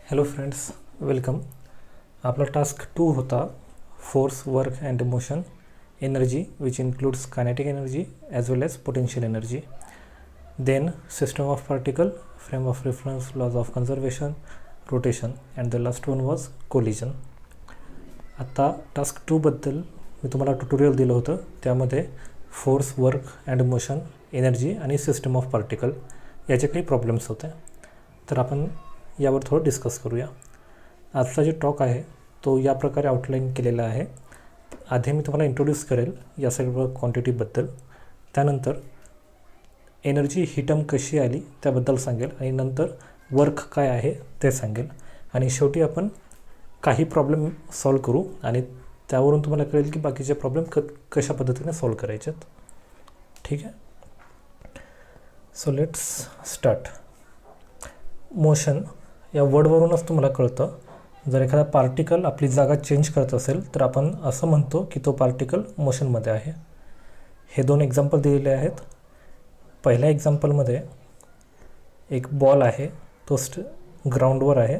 Hello friends, welcome. आपला task 2 होता force, work and motion, energy which includes kinetic energy as well as potential energy, then system of particle, frame of reference, laws of conservation, rotation and the last one was collision. आता टास्क 2बद्दल मी तुम्हाला tutorial दिलं होतं. त्यामध्ये force, work and motion, energy आणि system of particle याचे काही प्रॉब्लेम्स होते. तर आपण यावर थोडं डिस्कस करूया. आजचा जे टॉक आहे तो या प्रकारे आउटलाईन केलेला आहे. आधी मी तुम्हाला इंट्रोड्यूस करेल या सर्व क्वांटिटीबद्दल, त्यानंतर एनर्जी ही टर्म कशी आली त्याबद्दल सांगेल, आणि नंतर वर्क काय आहे ते सांगेल, आणि शेवटी आपण काही प्रॉब्लेम सॉल्व करू आणि त्यावरून तुम्हाला कळेल की बाकीचे प्रॉब्लेम कशा पद्धतीने सॉल्व करायचे आहेत. ठीक आहे. So let's start. मोशन या वर्डवरूनच तुम्हाला कळतं, जर एखादा पार्टिकल आपली जागा चेंज करत असेल तर आपण असं म्हणतो की तो पार्टिकल मोशनमध्ये आहे. हे 2 एक्झाम्पल दिलेले आहेत. पहिल्या एक्झाम्पलमध्ये एक बॉल आहे, तो ग्राउंडवर आहे,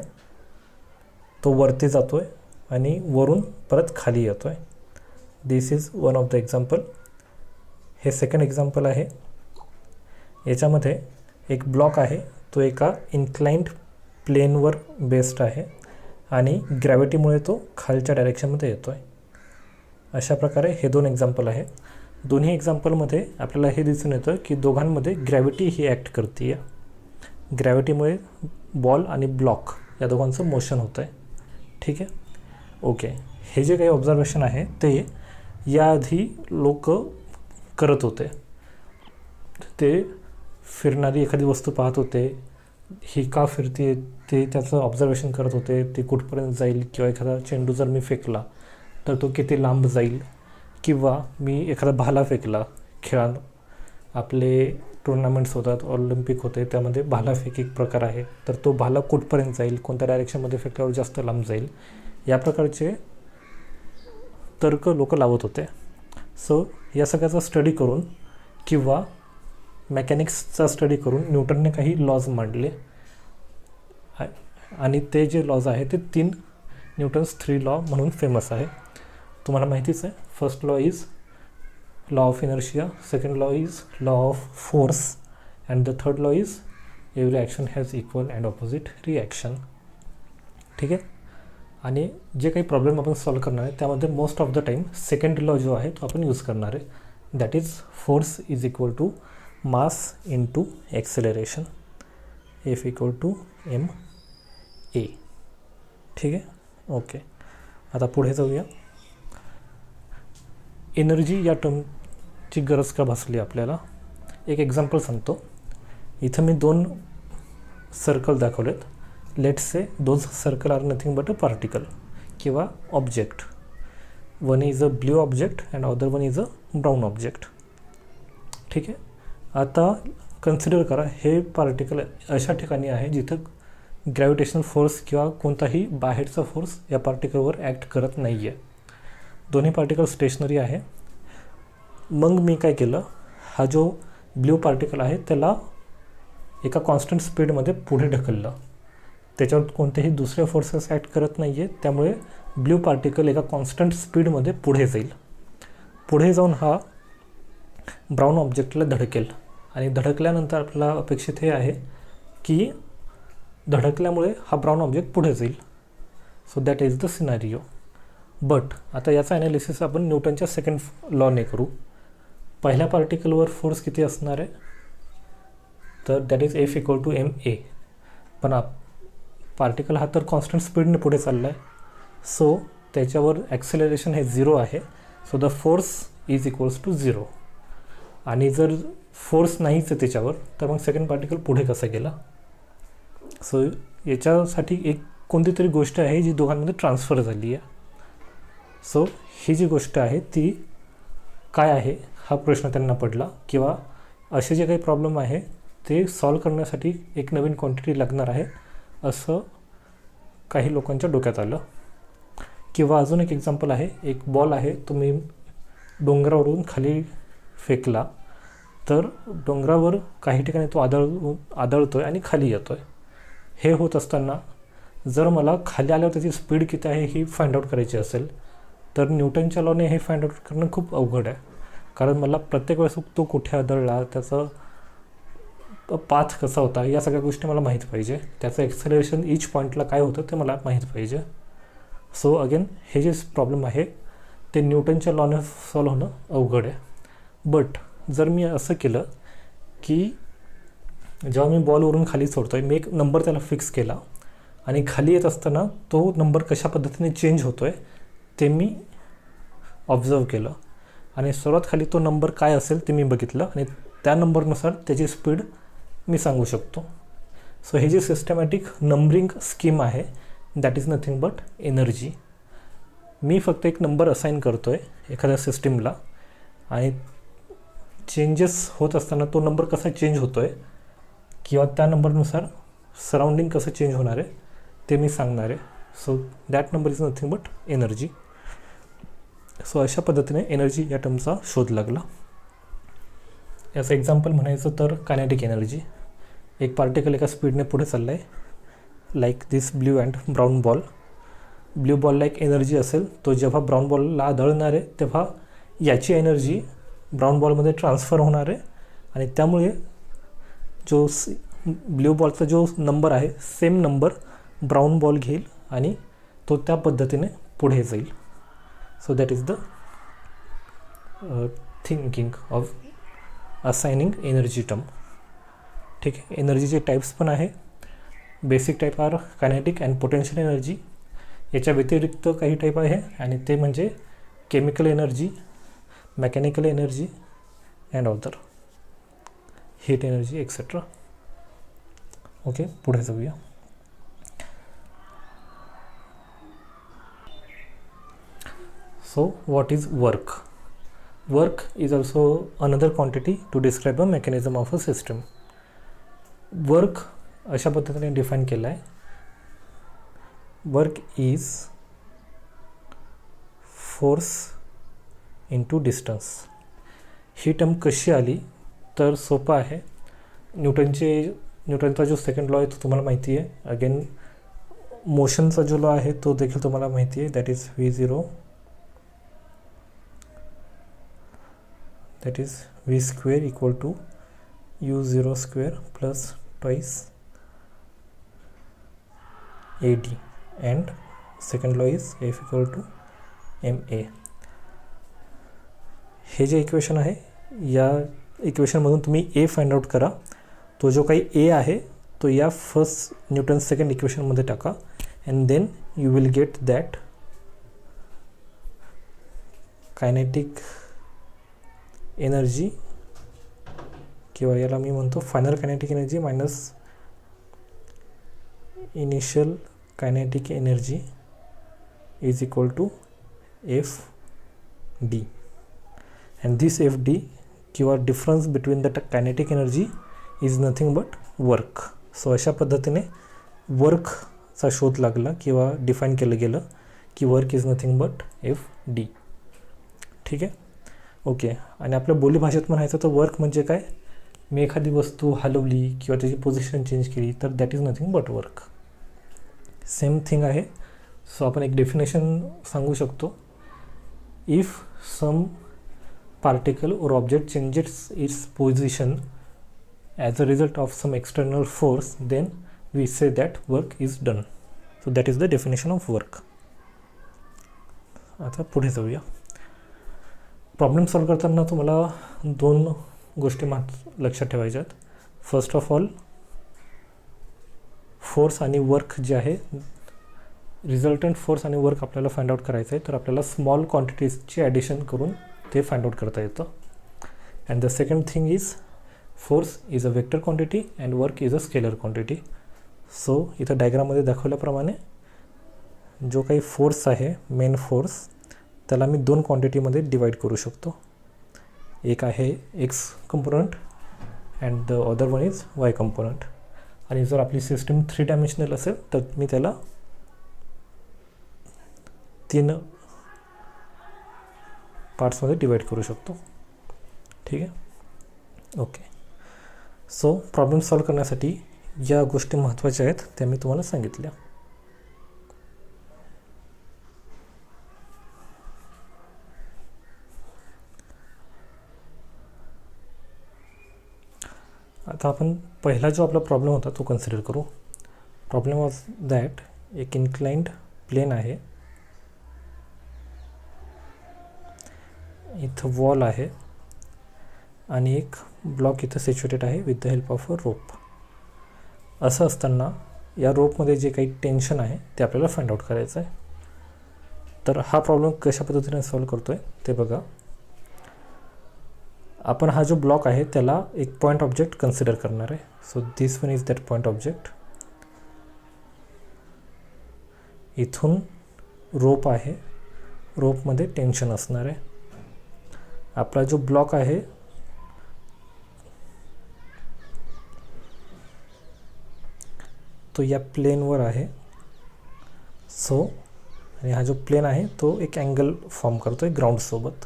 तो वरती जातो आहे आणि वरून परत खाली येतो आहे. This is one of the example. हे सेकंड एक्झाम्पल आहे. याच्यामध्ये एक ब्लॉक आहे, तो एका इन्क्लाइंड प्लेनवर बेस्ड आहे आणि ग्रॅव्हिटीमुळे तो खालच्या डायरेक्शनमध्ये येतो आहे. अशा प्रकारे हे 2 एक्झाम्पल आहे. दोन्ही एक्झाम्पलमध्ये आपल्याला हे दिसून येतं की दोघांमध्ये ग्रॅव्हिटी ही ॲक्ट करते आहे. ग्रॅव्हिटीमुळे बॉल आणि ब्लॉक या दोघांचं मोशन होतं आहे. ठीक आहे. ओके. हे जे काही ऑब्झर्वेशन आहे ते याआधी लोक करत होते. ते फिरणारी एखादी वस्तू पाहत होते, ही का फिरते ते त्याचं ऑब्झर्वेशन करत होते. ती कुठपर्यंत जाईल, किंवा एखादा चेंडू जर मी फेकला तर तो किती लांब जाईल, किंवा मी एखादा भाला फेकला. खेळात आपले टुर्नामेंट्स होतात, ऑलिम्पिक होते, त्यामध्ये भालाफेक एक प्रकार आहे. तर तो भाला कुठपर्यंत जाईल, कोणत्या डायरेक्शनमध्ये फेकल्यावर जास्त लांब जाईल, या प्रकारचे तर्क लोक लावत होते. सो या सगळ्याचा स्टडी करून किंवा मेकॅनिक्सचा स्टडी करून न्यूटनने काही लॉज मांडले, आणि ते जे लॉज आहे ते 3 न्यूटन्स 3 लॉ म्हणून फेमस आहे. तुम्हाला माहितीच आहे. First law is law of inertia, second law is law of force, and the third law is every action has equal and opposite reaction. ठीक आहे. आणि जे काही प्रॉब्लेम आपण सॉल्व करणार आहे त्यामध्ये most of the time second law जो आहे तो आपण यूज करणार आहे. That is force is equal to mass into acceleration, F equal to M A. ठीक आहे. ओके. आता पुढे जाऊया. एनर्जी या टर्मची गरज का भासली आपल्याला, एक एक्झाम्पल सांगतो. इथं मी 2 सर्कल दाखवलेत. Let's say those circle are nothing but a particle किंवा object. One is a blue object and other one is a brown object. ठीक आहे. आता कन्सिडर करा, हे पार्टिकल अशा ठिकाणी आहे जिथं ग्रॅव्हिटेशनल फोर्स किंवा कोणताही बाहेरचा फोर्स या पार्टिकलवर ॲक्ट करत नाही आहे. दोन्ही पार्टिकल स्टेशनरी आहे. मग मी काय केलं, हा जो ब्ल्यू पार्टिकल आहे त्याला एका कॉन्स्टंट स्पीडमध्ये पुढे ढकललं. त्याच्यावर कोणतेही दुसरे फोर्सेस ॲक्ट करत नाही आहे, त्यामुळे ब्ल्यू पार्टिकल एका कॉन्स्टंट स्पीडमध्ये पुढे जाईल. पुढे जाऊन हा ब्राऊन ऑब्जेक्टला धडकेल, आणि धडकल्यानंतर आपल्याला अपेक्षित हे आहे की धडकल्यामुळे हा ब्राऊन ऑब्जेक्ट पुढे जाईल. So that is the scenario. But आता याचा ॲनालिसिस आपण न्यूटनच्या सेकंड लॉने करू. पहिल्या पार्टिकलवर फोर्स किती असणार आहे, तर that is F equal to M A. पण पार्टिकल हा तर कॉन्स्टंट स्पीडने पुढे चालला आहे, सो त्याच्यावर ॲक्सेलरेशन हे 0 आहे. So the force is equals to 0. आणि जर फोर्स नाहीच आहे त्याच्यावर, तर मग सेकंड पार्टिकल पुढे कसा गेला. सो याच्यासाठी एक कोणती तरी गोष्ट आहे जी दोघांमध्ये ट्रान्सफर झाली आहे. सो ही जी गोष्ट आहे ती काय आहे हा प्रश्न त्यांना पडला, किंवा असे जे काही प्रॉब्लेम आहे ते सॉल्व करण्यासाठी एक नवीन क्वांटिटी लागणार आहे असं काही लोकांच्या डोक्यात आलं. किंवा अजून एक एक्झाम्पल आहे. एक बॉल आहे, तुम्ही डोंगरावरून खाली फेकला तर डोंगरावर काही ठिकाणी तो आदळतो आहे आणि खाली येतो आहे. हे होत असताना जर मला खाली आल्यावर त्याची स्पीड किती आहे ही फाइंड आउट करायची असेल तर न्यूटनच्या लॉने हे फाइंड आउट करणं खूप अवघड आहे, कारण मला प्रत्येक वेळेस तो कुठे आदळला, त्याचा पाथ कसा होता, या सगळ्या गोष्टी मला माहीत पाहिजे, त्याचं एक्सेलरेशन ईच पॉईंटला काय होतं ते मला माहीत पाहिजे. सो अगेन हे जे प्रॉब्लेम आहे ते न्यूटनच्या लॉने सॉल्व होणं अवघड आहे. बट जर मी असं केलं की जेव्हा मी बॉलवरून खाली सोडतो आहे, मी एक नंबर त्याला फिक्स केला आणि खाली येत असताना तो नंबर कशा पद्धतीने चेंज होतो आहे ते मी ऑब्झर्व केलं आणि सर्वात खाली तो नंबर काय असेल ते मी बघितलं आणि त्या नंबरनुसार त्याची स्पीड मी सांगू शकतो. सो हे जे सिस्टमॅटिक नंबरिंग स्कीम आहे that is nothing but energy. मी फक्त एक नंबर असाइन करतो आहे एखाद्या सिस्टीमला आणि चेंजेस होत असताना तो नंबर कसा चेंज होतो आहे किंवा त्या नंबरनुसार सराउंडिंग कसं चेंज होणार आहे ते मी सांगणार आहे. So that number is nothing but energy. So अशा पद्धतीने एनर्जी या टर्मचा शोध लागला. याचं एक्झाम्पल म्हणायचं तर कायनेटिक एनर्जी. एक पार्टिकल एका स्पीडने पुढे चालला आहे, like this blue and brown ball. Blue बॉलला एक एनर्जी असेल, तो जेव्हा ब्राऊन बॉलला आदळणार आहे तेव्हा याची एनर्जी ब्राऊन बॉलमध्ये ट्रान्सफर होणार आहे आणि त्यामुळे जो ब्ल्यू बॉलचा जो नंबर आहे सेम नंबर ब्राऊन बॉल घेईल आणि तो त्या पद्धतीने पुढे जाईल. So that is the thinking of assigning energy term. ठीक आहे. एनर्जीचे टाईप्स पण आहे. Basic type are kinetic and potential energy. याच्या व्यतिरिक्त काही टाईप आहे आणि ते म्हणजे chemical energy, mechanical energy and other, heat energy etcetera. Okay, पुढे जाऊया. So what is work? Work is also another quantity to describe a mechanism of a system. Work अशा पद्धतीने डिफाईन केला आहे. Work is force into distance. He term कशी आली तर सोपं आहे. न्यूटनचा जो सेकंड लॉ आहे तो तुम्हाला माहिती आहे. अगेन मोशनचा जो लॉ आहे तो देखील तुम्हाला माहिती आहे. That is V0, that is v square equal to u0 square plus twice ad, and second law is F equal to ma. हे जे इक्वेशन आहे या इक्वेशनमधून तुम्ही ए फाइंड आउट करा. तो जो काही ए आहे तो या फर्स्ट न्यूटन सेकंड इक्वेशनमध्ये टाका and then you will get that kinetic energy किंवा याला मी म्हणतो final kinetic energy minus initial kinetic energy is equal to F D. And this F D किंवा difference between the kinetic energy is nothing but work. So अशा पद्धतीने वर्कचा शोध लागला किंवा डिफाईन केलं गेलं की work is nothing but F D. ठीक आहे. ओके. आणि आपल्या बोलीभाषेत म्हणायचं तर वर्क म्हणजे काय, मी एखादी वस्तू हलवली किंवा त्याची पोझिशन चेंज केली तर that is nothing but work. Same thing आहे. सो आपण एक डेफिनेशन सांगू शकतो. इफ सम पार्टिकल और object changes its position as a result of some external force then we say that work is done. So that is the definition of work. आता पुढे जाऊया. Problem solve करताना तुम्हाला दोन गोष्टी लक्षात ठेवायच्या आहेत. फर्स्ट ऑफ ऑल फोर्स आणि वर्क जे आहे, रिझल्टंट फोर्स आणि वर्क आपल्याला फाइंड आउट करायचं आहे तर आपल्याला स्मॉल क्वांटिटीजची ॲडिशन करून ते फाइंड आउट करता येतं. And the second thing is force is a vector quantity and work is a scalar quantity. So इथं डायग्राममध्ये दाखवल्याप्रमाणे जो काही फोर्स आहे, मेन फोर्स, त्याला मी दोन क्वांटिटीमध्ये डिवाईड करू शकतो. एक आहे x component and the other one is why component. आणि जर आपली सिस्टम 3 डायमेन्शनल असेल तर मी त्याला 3 पार्ट्समध्ये डिवाईड करू शकतो. ठीक आहे. ओके. सो प्रॉब्लेम सॉल्व करण्यासाठी या गोष्टी महत्त्वाच्या आहेत त्या मी तुम्हाला सांगितल्या. आता आपण पहिला जो आपला प्रॉब्लेम होता तो कन्सिडर करू. प्रॉब्लेम वॉज दॅट एक इन्क्लाइंड प्लेन आहे, इथं वॉल आहे आणि एक ब्लॉक इथं सिच्युएटेड आहे with the help of a rope. असं असताना या रोपमध्ये जे काही टेन्शन आहे ते आपल्याला फाइंड आउट करायचं आहे. तर हा प्रॉब्लेम कशा पद्धतीने सॉल्व्ह करतो आहे ते बघा. आपण हा जो ब्लॉक आहे त्याला एक पॉईंट ऑब्जेक्ट कन्सिडर करणार आहे. So this one is that point object. इथून रोप आहे, रोपमध्ये टेन्शन असणार आहे. आपला जो ब्लॉक आहे तो या प्लेनवर आहे. सो आणि हा जो प्लेन आहे तो एक अँगल फॉर्म करतो आहे ग्राउंडसोबत.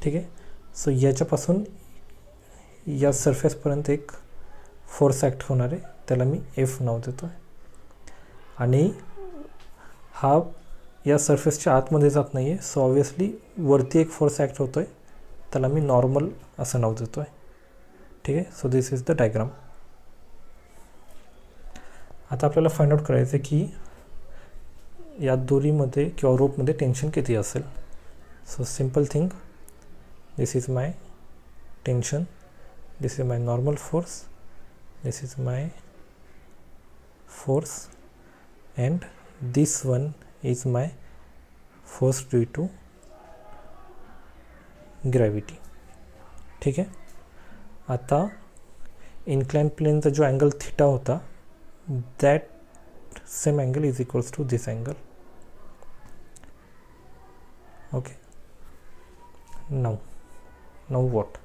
ठीक आहे. सो याच्यापासून या सरफेसपर्यंत एक फोर्स ॲक्ट होणार आहे, त्याला मी एफ नाव देतो आहे. आणि हा या सरफेसच्या आतमध्ये जात नाही आहे. सो ऑब्वियसली वरती एक फोर्स ॲक्ट होतो आहे, त्याला मी नॉर्मल असं नाव देतो आहे. ठीक आहे. So this is the diagram. आता आपल्याला फाइंड आउट करायचं आहे की या दोरीमध्ये किंवा रोपमध्ये टेन्शन किती असेल. So simple thing, this is my tension, this is my normal force, this is my force and this one is my force due to gravity. ठीक आहे. आता इन्क्लाइन प्लेनचा जो अँगल थीटा होता that same angle is equals to this angle. Okay. Now what?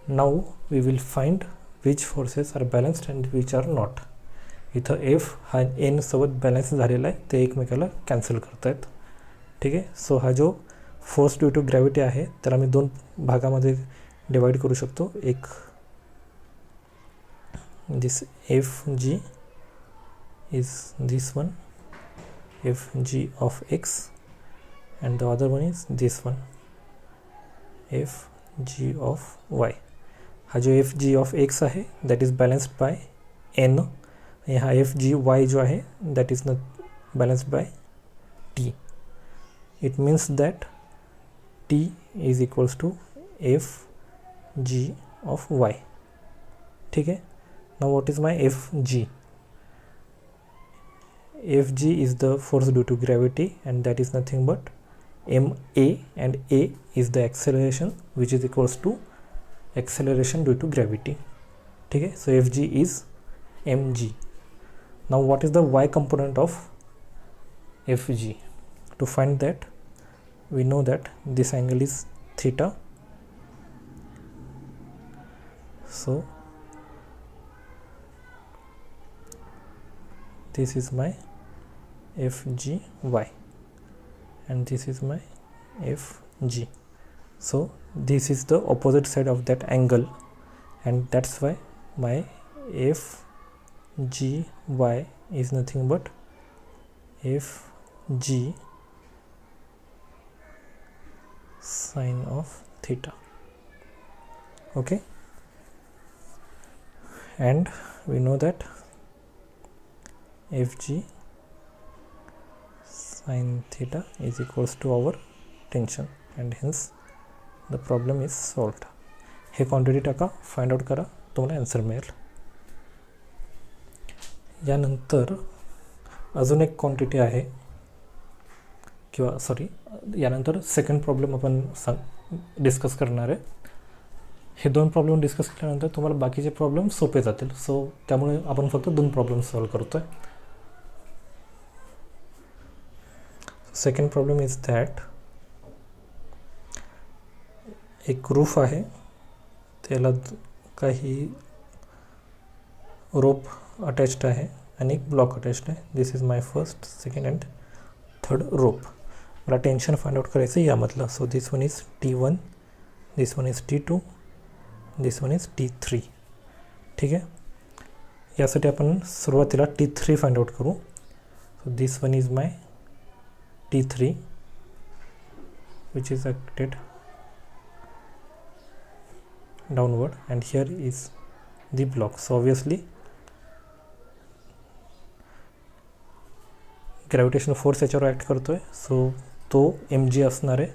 Now we will find which forces are balanced and which are not. इथं F हा N सोबत balance झालेला आहे, ते एकमेकाला कॅन्सल करत आहेत. ठीक आहे. सो हा जो फोर्स ड्यू टू ग्रॅव्हिटी आहे त्याला मी दोन भागामध्ये डिवाइड करू शकतो. एक this F G is this one, F G of X, and the other one is this one, F G of Y. हा जो एफ जी ऑफ एक्स आहे that is balanced by N. यहाँ F G Y जो है that is not balanced by T. It means that T is equals to F G of Y. ठीक है. Now what is my F G? F G is the force due to gravity and that is nothing but M A, and A is the acceleration which is equals to acceleration due to gravity. ठीक है. So F G is M G. Now what is the y component of fg? To find that, we know that this angle is theta. So this is my fgy and this is my fg. So this is the opposite side of that angle, and that's why my f g y is nothing but f g sine of theta. Okay. And we know that f g sine theta is equals to our tension, and hence the problem is solved. हे quantity टाका, find out करा, तुम्हाला answer मिळेल. यानंतर अजून एक quantity आहे, किंवा सॉरी, यानंतर सेकंड प्रॉब्लेम आपण डिस्कस करणार आहे. हे दोन प्रॉब्लेम डिस्कस केल्यानंतर तुम्हाला बाकीचे प्रॉब्लेम सोपे जातील. सो त्यामुळे आपण फक्त दोन प्रॉब्लेम सॉल्व करतो आहे. सेकंड प्रॉब्लेम इज दॅट एक रूफ आहे, त्याला काही रोप अटॅच्ड आहे आणि एक ब्लॉक अटॅच्ड आहे. This is my first, second and third rope. मला टेन्शन फाइंड आउट करायचं आहे यामधलं. So this one is T1, this one is T2, this one is T3. ठीक आहे. यासाठी आपण सुरुवातीला T3 फाइंड आउट करू. So this one is my T3 which is acted downward, and here is the block. So obviously gravitational force याच्यावर act करतोय, so तो mg असणार आहे,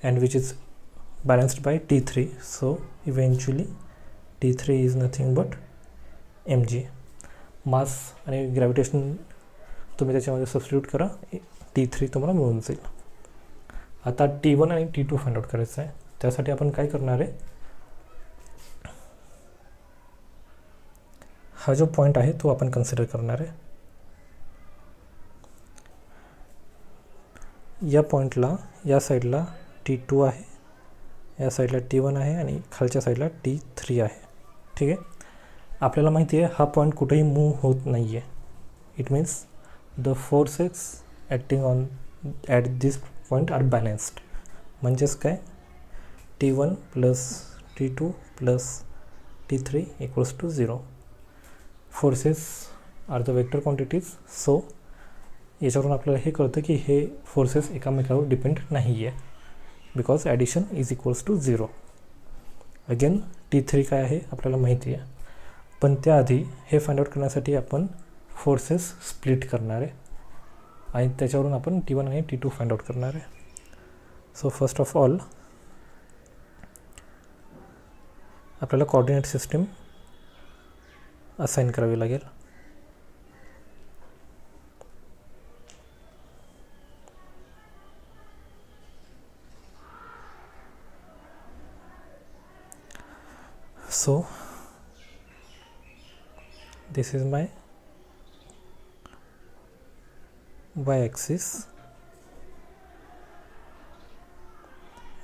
and which is balanced by T3. So eventually T3 is nothing but mg. Mass आणि gravitation तुम्ही त्याच्यामध्ये substitute करा, T3 तुम्हाला मिळून जाईल. आता T1 आणि T2 फाइंड आउट करायचं आहे. त्यासाठी आपण काय करणार आहे, हा जो पॉईंट आहे तो आपण कन्सिडर करणार आहे. या पॉईंटला या साईडला T2 आहे, या साईडला T1 आहे आणि खालच्या साईडला T3 आहे. ठीक आहे. आपल्याला माहिती आहे हा पॉईंट कुठेही मूव्ह होत नाही आहे. It means the forces acting on at this point are balanced. म्हणजेच काय, T1 plus T2 plus T3 equals to 0. Forces are the vector quantities. So याच्यावरून आपल्याला हे कळतं की हे फोर्सेस एकामेकावर डिपेंड नाही आहे, because addition is equals to 0. Again T3 काय आहे आपल्याला माहिती आहे, पण त्याआधी हे फाइंड आउट करण्यासाठी आपण फोर्सेस स्प्लिट करणार आहे आणि त्याच्यावरून आपण T1 आणि T2 फाइंड आउट करणार आहे. सो फर्स्ट ऑफ ऑल आपल्याला कोऑर्डिनेट सिस्टीम असाइन करावी लागेल. So this is my y-axis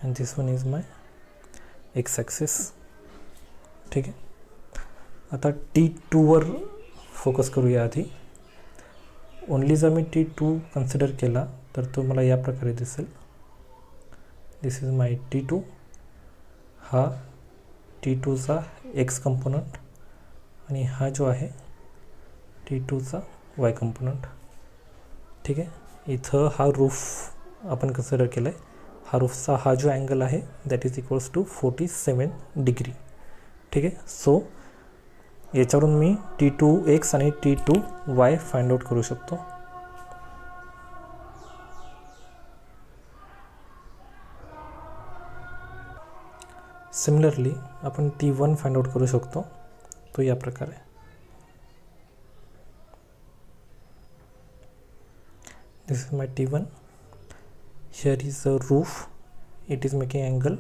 and this one is my x-axis. ठीक आहे. आता T2 वर फोकस करूया आधी. ओनली जर मी T2 कन्सिडर केला तर तो मला या प्रकारे दिसेल. दिस इज माय T2. हा T2चा x कंपोनंट आणि हा जो आहे T2चा y कंपोनंट. ठीक आहे. इथं हा रूफ आपण कन्सिडर केला आहे. हा रूफचा हा जो अँगल आहे that is equals to 47 degree. ठीक आहे. सो याच्यावरून मी T2x आणि T2y फाइंड आउट करू शकतो. सिमिलरली आपण T1 फाइंड आउट करू शकतो. तो या प्रकारे, this is my T1. Here is a roof. It is making angle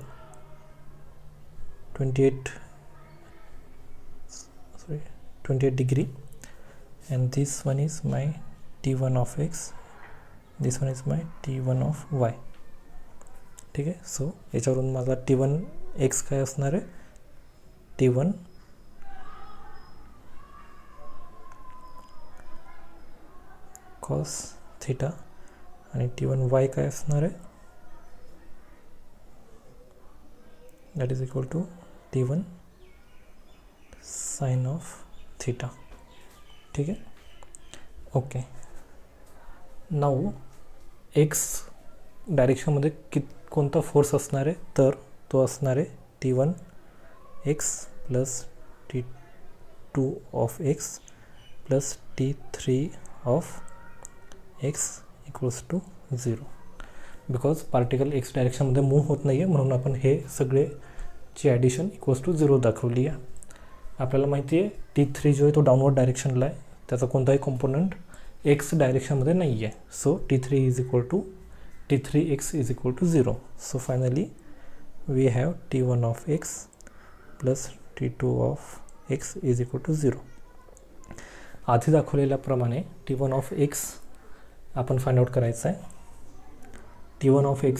28 degree and this one is my T1 of x, this one is my T1 of y. ठीक आहे. So याच्यावरून माझा T1 x काय असणार आहे, T1 cos theta आणि T1 y काय असणार आहे, that is equal to T1 sine of theta. ठीक आहे. ओके. नाऊ एक्स डायरेक्शनमध्ये कोणता फोर्स असणार आहे, तर तो असणार आहे T1 x plus T2 of x plus T3 of x equals to 0. Because particle X डायरेक्शनमध्ये मूव्ह होत नाही आहे, म्हणून आपण हे सगळेची ॲडिशन इक्वल्स टू 0 दाखवली आहे. आपल्याला माहिती आहे T3 जो आहे तो डाऊनवर्ड डायरेक्शनला आहे, त्याचा कोणताही कॉम्पोनंट एक्स डायरेक्शनमध्ये नाही आहे. So T3x is equal to 0. So finally we have T1 of x plus T2 of x is equal to 0. आधी दाखवलेल्याप्रमाणे T1 of x आपण फाइंड आउट करायचं आहे. T1 of x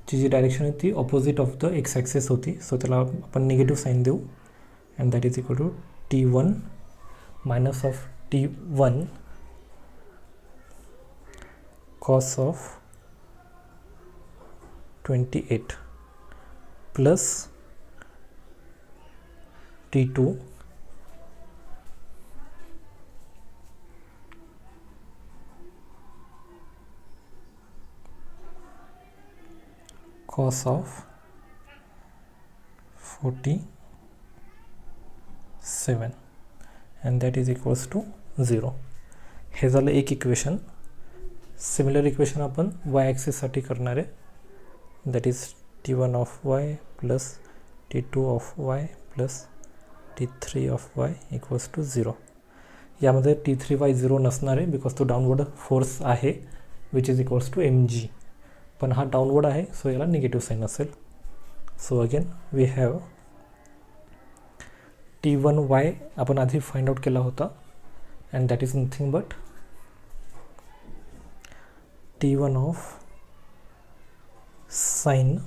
ची जी डायरेक्शन आहे ती opposite of the X axis होती, so त्याला आपण निगेटिव्ह साईन देऊ and that is equal to T1 minus of T1 cos of 28 plus T2 cos of 47. And that is equals to 0. हे झालं एक इक्वेशन. सिमिलर इक्वेशन आपण Y ॲक्सिससाठी करणार आहे. That is T1 of Y plus T2 of Y plus T3 of Y equals to 0. यामध्ये T3y 0 नसणार आहे बिकॉज तो डाउनवर्ड फोर्स आहे which is equals to mg. पण हा डाउनवर्ड आहे सो याला निगेटिव्ह साईन असेल. So again we have T1y आपण आधी फाइंड आउट केला होता and that is nothing but T1 of sine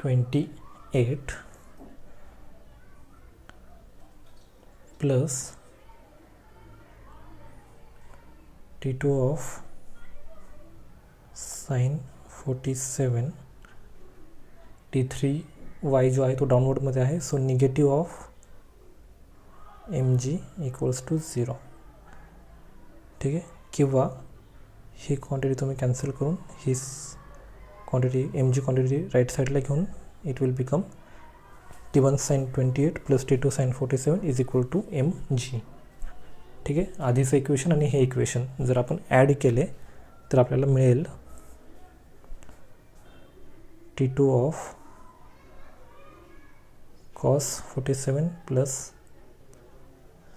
28 plus T2 of sine 47. T3y जो आहे तो डाउनवर्डमध्ये आहे so negative of mg equals to 0. ठीक आहे. किंवा ही क्वांटिटी तुम्ही कॅन्सल करून ही क्वांटिटी mg क्वांटिटी राईट साईडला घेऊन it will become T1 sine 28 plus T2 sine 47 is equal to mg. ठीक आहे. आधीचं इक्वेशन आणि हे इक्वेशन जर आपण ॲड केले तर आपल्याला मिळेल T2 of cos 47 plus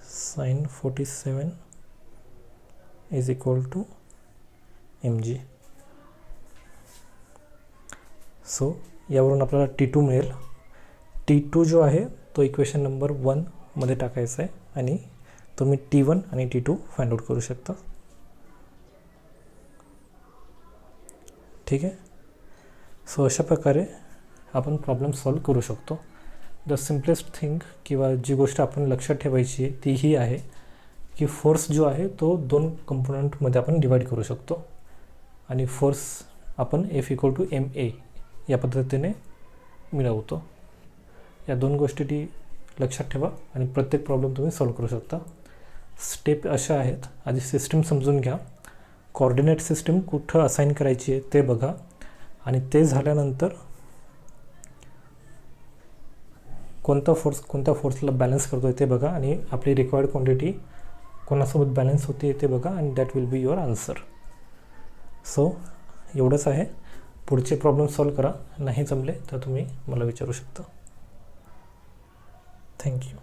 sine 47 is equal to mg. So यावरून आपल्याला T2 मिळेल. T2 जो आहे तो इक्वेशन नंबर 1 मध्ये टाकायचा आहे आणि तुम्ही T1 आणि T2 फाइंड आउट करू शकता. ठीक आहे. सो अशा प्रकारे आपण प्रॉब्लेम सॉल्व करू शकतो. द सिम्पलेस्ट थिंग किंवा जी गोष्ट आपण लक्षात ठेवायची आहे ती ही आहे की फोर्स जो आहे तो 2 कंपोनंटमध्ये आपण डिवाइड करू शकतो आणि फोर्स आपण F इक्वल टू ma या पद्धतीने मिळवतो. या 2 गोष्टी लक्षात ठेवा आणि प्रत्येक प्रॉब्लेम तुम्ही सॉल्व करू शकता. स्टेप अशा आहेत. आधी सिस्टीम समजून घ्या. कोऑर्डिनेट सिस्टीम कुठं असाइन करायची आहे ते बघा आणि ते झाल्यानंतर कोणता फोर्स कोणत्या फोर्सला बॅलन्स करतो आहे ते बघा आणि आपली रिक्वायर्ड क्वांटिटी कोणासोबत बॅलन्स होते ते बघा आणि that will be your answer. So एवढंच आहे. पुढचे प्रॉब्लेम सॉल्व करा. नाही जमले तर तुम्ही मला विचारू शकता. थँक्यू.